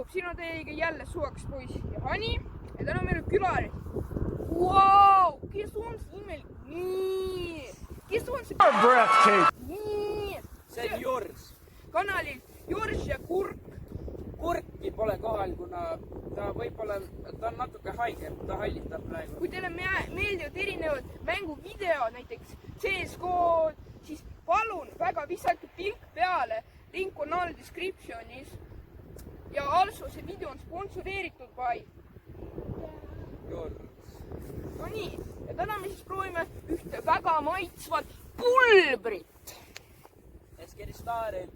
toob sinu teiega jälle suvaks poiss ja Hani ja täna meil on külaline. Vau, kes on see imelik? Nii, kes on see? Nii, see on Jors. Kanalil Jors ja Kurk. Kurki pole kohal, kuna ta võib-olla, ta on natuke haige, ta hallitab praegu. Kui teile meeldivad erinevad mänguvideod, näiteks CSGO, siis palun väga visake pilk peale, link on all descriptionis. Ja also see video on sponsoreeritud by Jors. No nii, ja täna me siis proovime ühte väga maitsvat pulbrit. Let's get it started.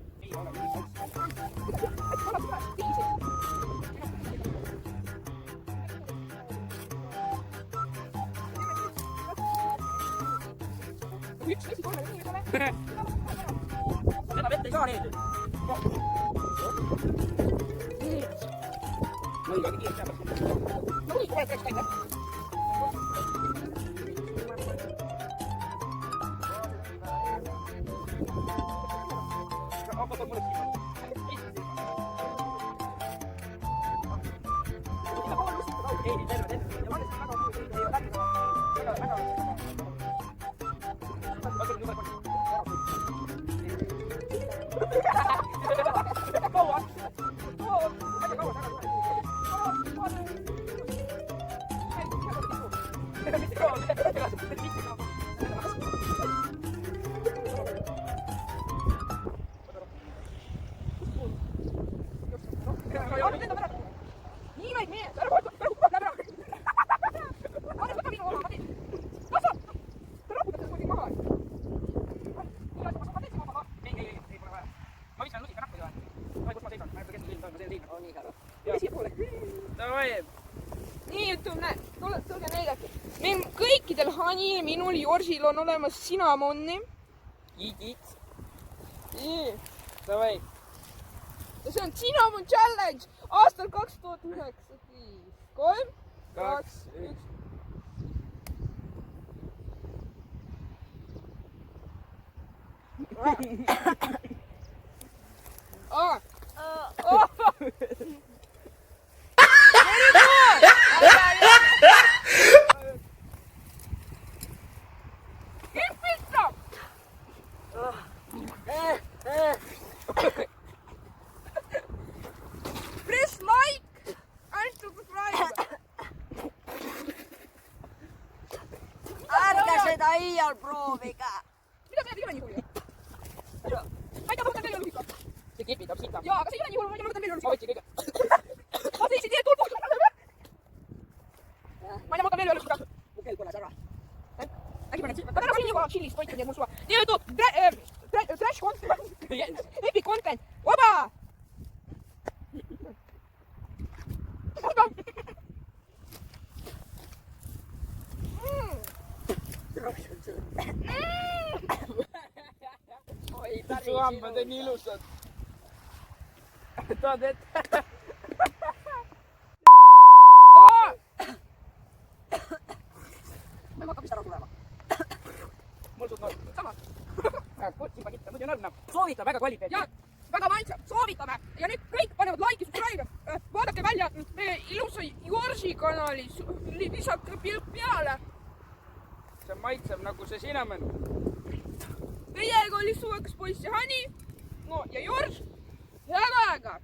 Seda vette ei saa neetud. Nii, ütleme, näe, tulge näidake. Meil kõikidel Hanil, minul, Jorsil on olemas sinamonni. Iit. Ja see on Cinnamon Challenge aastal 2019. 3, 2, 1. Press like and subscribe. Ärge seda iial proovige. Mida see ei ole nii hull? Ma ei tea, ma võtan veel üle. See kipitab sita. Jaa, aga see ei ole nii hull, ma võtan veel üle. Ma võtsin kõige. Ma teisin teie tulbus. Ma ei tea, ma võtan veel üle. Mu kell põles ära. Äkki ma nüüd, ma täna siin juba chillist toitu, nii et mul suva. Nii jutu, trash content, epic content, oba! Su hambad on nii ilusad. Tood ette. Ma hakkab vist ära tulema. Mul suht noor. Sama. Kutsi pakitta, muidu on õrna. Soovita väga kvaliteet. Ja väga maitseb, soovitame. Ja nüüd kõik panevad like ja subscribe. Vaadake välja meie ilusa Jorsi kanali, lisake pilk peale. See maitseb nagu see cinnamon. Teiega oli suvaks poiss ja Hani, no ja Jors, head aega!